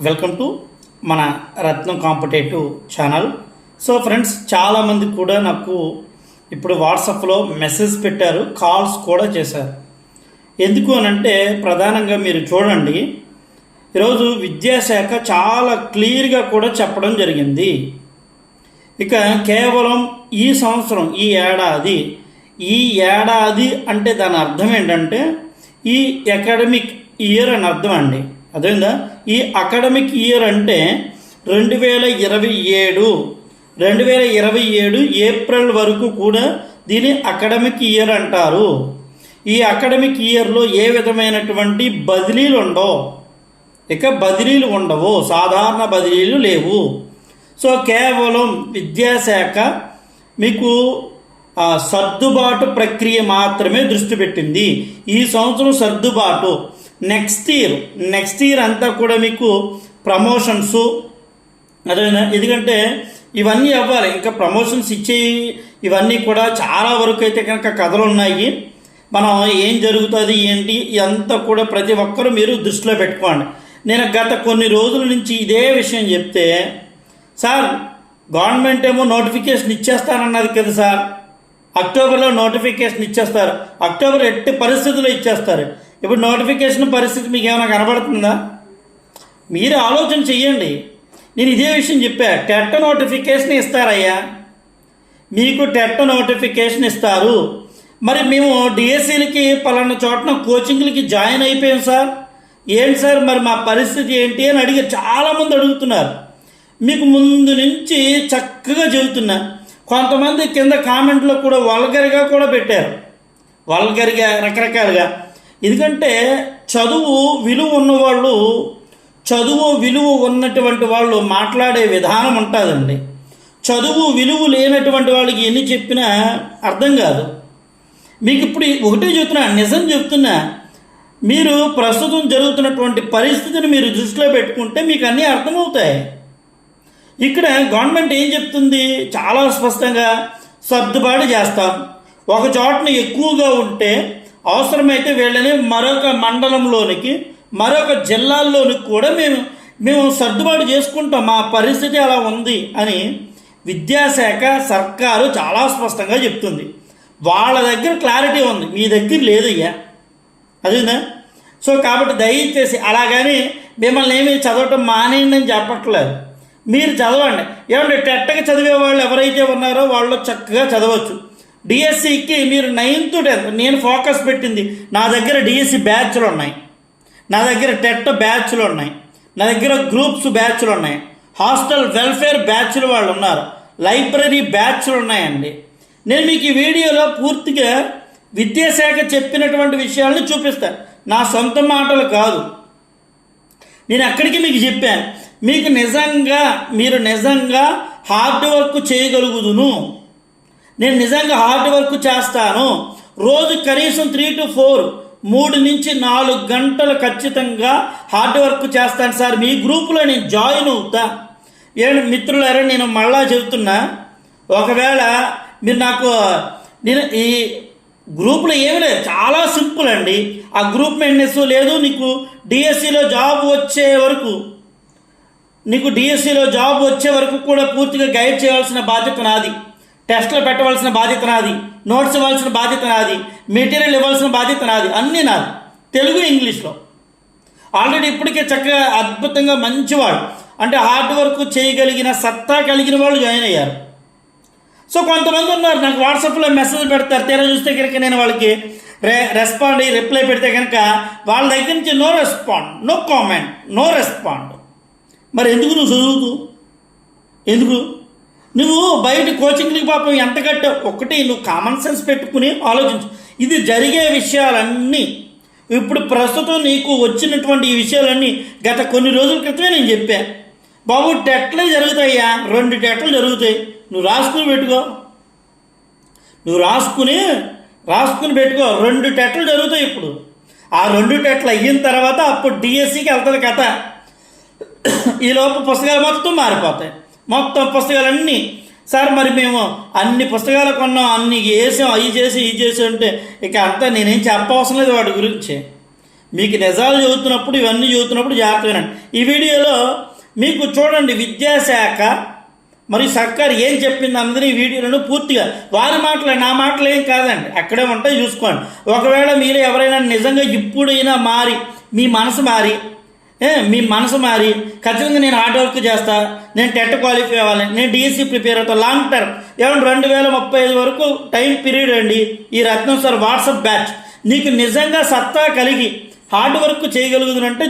Welcome to మన రత్నం competitive channel. So friends, చాలామంది కూడా నాకు ఇప్పుడు వాట్సాప్లో మెసేజ్ పెట్టారు, కాల్స్ కూడా చేశారు. ఎందుకు అనంటే ప్రధానంగా మీరు చూడండి, ఈరోజు విద్యాశాఖ చాలా క్లియర్గా కూడా చెప్పడం జరిగింది. ఇక కేవలం ఈ సంవత్సరం ఈ ఏడాది అంటే దాని అర్థం ఏంటంటే ఈ అకాడమిక్ ఇయర్ అని అర్థం అండి. అదేందా, ఈ అకాడమిక్ ఇయర్ అంటే 2027 ఏప్రిల్ వరకు కూడా దీని అకాడమిక్ ఇయర్ అంటారు. ఈ అకాడమిక్ ఇయర్లో ఏ విధమైనటువంటి బదిలీలు ఉండవు, సాధారణ బదిలీలు లేవు. సో కేవలం విద్యాశాఖ మీకు సర్దుబాటు ప్రక్రియ మాత్రమే దృష్టి పెట్టింది. ఈ సంవత్సరం సర్దుబాటు, నెక్స్ట్ ఇయర్ అంతా కూడా మీకు ప్రమోషన్స్, అదేనా, ఎందుకంటే ఇవన్నీ అవ్వాలి. ఇంకా ప్రమోషన్స్ ఇవన్నీ కూడా చాలా వరకు అయితే కనుక కథలు ఉన్నాయి. మనం ఏం జరుగుతుంది ఏంటి ఇదంతా కూడా ప్రతి ఒక్కరూ మీరు దృష్టిలో పెట్టుకోండి. నేను గత కొన్ని రోజుల నుంచి ఇదే విషయం చెప్తే, సార్ గవర్నమెంట్ ఏమో నోటిఫికేషన్ ఇచ్చేస్తానన్నది కదా సార్, అక్టోబర్లో నోటిఫికేషన్ ఇచ్చేస్తారు, అక్టోబర్ ఎట్టి పరిస్థితుల్లో ఇచ్చేస్తారు. ఇప్పుడు నోటిఫికేషన్ పరిస్థితి మీకు ఏమైనా కనబడుతుందా? మీరు ఆలోచన చెయ్యండి. నేను ఇదే విషయం చెప్పా, టెట్ నోటిఫికేషన్ ఇస్తారయ్యా, మీకు టెట్ నోటిఫికేషన్ ఇస్తారు. మరి మేము డిఎస్సీలకి పలానా చోటన కోచింగ్లకి జాయిన్ అయిపోయాం సార్, ఏంటి సార్ మరి మా పరిస్థితి ఏంటి అని అడిగారు. చాలామంది అడుగుతున్నారు. మీకు ముందు నుంచి చక్కగా చెబుతున్నా. కొంతమంది కింద కామెంట్లో కూడా వల్గర్గా కూడా పెట్టారు, వల్గర్గా రకరకాలుగా. ఎందుకంటే చదువు విలువ ఉన్నటువంటి వాళ్ళు మాట్లాడే విధానం ఉంటుందండి. చదువు విలువ లేనటువంటి వాళ్ళకి ఎన్ని చెప్పినా అర్థం కాదు. మీకు ఇప్పుడు ఒకటే చెప్తున్నా, నిజం చెప్తున్నా, మీరు ప్రస్తుతం జరుగుతున్నటువంటి పరిస్థితిని మీరు దృష్టిలో పెట్టుకుంటే మీకు అన్నీ అర్థమవుతాయి. ఇక్కడ గవర్నమెంట్ ఏం చెప్తుంది, చాలా స్పష్టంగా సర్దుబాటు చేస్తాం. ఒక చోటన ఎక్కువగా ఉంటే అవసరమైతే వీళ్ళని మరొక మండలంలోనికి, మరొక జిల్లాల్లోనికి కూడా మేము సర్దుబాటు చేసుకుంటాం, మా పరిస్థితి అలా ఉంది అని విద్యాశాఖ సర్కారు చాలా స్పష్టంగా చెప్తుంది. వాళ్ళ దగ్గర క్లారిటీ ఉంది, మీ దగ్గర లేదయ్యా, అదేనా. సో కాబట్టి దయచేసి అలాగని మిమ్మల్ని ఏమి చదవటం మానేయండి అని చెప్పట్లేదు, మీరు చదవండి. ఏమంటే టెట్కి చదివే వాళ్ళు ఎవరైతే ఉన్నారో వాళ్ళు చక్కగా చదవచ్చు. డిఎస్సికి మీరు 9th to 10th నేను ఫోకస్ పెట్టింది, నా దగ్గర డిఎస్సి బ్యాచ్లు ఉన్నాయి, నా దగ్గర టెట్ బ్యాచ్లు ఉన్నాయి, నా దగ్గర గ్రూప్స్ బ్యాచ్లు ఉన్నాయి, హాస్టల్ వెల్ఫేర్ బ్యాచ్లు వాళ్ళు ఉన్నారు, లైబ్రరీ బ్యాచ్లు ఉన్నాయండి. నేను మీకు ఈ వీడియోలో పూర్తిగా విద్యాశాఖ చెప్పినటువంటి విషయాలను చూపిస్తాను, నా సొంత మాటలు కాదు. నేను అక్కడికి మీకు చెప్పాను, మీరు నిజంగా హార్డ్ వర్క్ చేయగలుగుదును, నేను నిజంగా హార్డ్ వర్క్ చేస్తాను, రోజు కనీసం 3 to 4 3 నుంచి 4 గంటలు ఖచ్చితంగా హార్డ్ వర్క్ చేస్తాను సార్, మీ గ్రూపులో నేను జాయిన్ అవుతా. మిత్రులారా, నేను మళ్ళా చెబుతున్నా, ఒకవేళ మీరు నేను ఈ గ్రూపులో ఏమి లేదు, చాలా సింపుల్ అండి. ఆ గ్రూప్ మెయింటెనెన్స్ లేదు, నీకు డిఎస్సిలో జాబ్ వచ్చే వరకు కూడా పూర్తిగా గైడ్ చేయాల్సిన బాధ్యత నాది, టెస్టులు పెట్టవలసిన బాధ్యత నాది, నోట్స్ ఇవ్వాల్సిన బాధ్యత నాది, మెటీరియల్ ఇవ్వాల్సిన బాధ్యత నాది, అన్నీ నాది, తెలుగు ఇంగ్లీష్లో. ఆల్రెడీ ఇప్పటికే చక్కగా అద్భుతంగా మంచివాడు, అంటే హార్డ్ వర్క్ చేయగలిగిన సత్తా కలిగిన వాళ్ళు జాయిన్ అయ్యారు. సో కొంతమంది ఉన్నారు నాకు వాట్సాప్లో మెసేజ్ పెడతారు, తీరా చూస్తే కనుక నేను వాళ్ళకి రిప్లై పెడితే కనుక వాళ్ళ దగ్గర నుంచి no respond, no comment, no respond. మరి ఎందుకు నువ్వు చదువుతూ, ఎందుకు నువ్వు బయట కోచింగ్లకి పాపం ఎంత కట్టావు? ఒకటి నువ్వు కామన్ సెన్స్ పెట్టుకుని ఆలోచించు. ఇది జరిగే విషయాలన్నీ ఇప్పుడు ప్రస్తుతం నీకు వచ్చినటువంటి ఈ విషయాలన్నీ గత కొన్ని రోజుల క్రితమే నేను చెప్పాను. బాబు టెట్లే జరుగుతాయ్యా, 2 టెట్లు జరుగుతాయి, నువ్వు రాసుకుని పెట్టుకో, 2 టెట్లు జరుగుతాయి. ఇప్పుడు ఆ 2 టెట్లు అయిన తర్వాత అప్పుడు డిఎస్సికి వెళ్తుంది కథ. ఈలోపు పుస్తకాలు మొత్తం మారిపోతాయి, మొత్తం పుస్తకాలన్నీ. సార్ మరి మేము అన్ని పుస్తకాలు కొన్నాం, అన్ని వేసాం, అవి చేసి అంటే ఇక అంతా నేనేం చెప్పవసరం లేదు వాటి గురించి. మీకు నిజాలు చదువుతున్నప్పుడు ఇవన్నీ చదువుతున్నప్పుడు జాగ్రత్త వినండి. ఈ వీడియోలో మీకు చూడండి విద్యాశాఖ మరియు సర్కార్ ఏం చెప్పింది అన్నది ఈ వీడియోలను పూర్తిగా వారి మాటలే, నా మాటలు ఏం కాదండి, అక్కడే ఉంటాయి చూసుకోండి. ఒకవేళ మీరు ఎవరైనా నిజంగా ఇప్పుడైనా మారి మీ మనసు మారి ఖచ్చితంగా నేను హార్డ్ వర్క్ చేస్తా, నేను టెట్ క్వాలిఫై అవ్వాలి, నేను డిఎస్సి ప్రిపేర్ అవుతా, లాంగ్ టర్మ్ ఏమంటే 2035 వరకు టైం పీరియడ్ అండి ఈ రత్నం సార్ వాట్సాప్ బ్యాచ్. నీకు నిజంగా సత్తా కలిగి హార్డ్ వర్క్ చేయగలుగుతుందంటే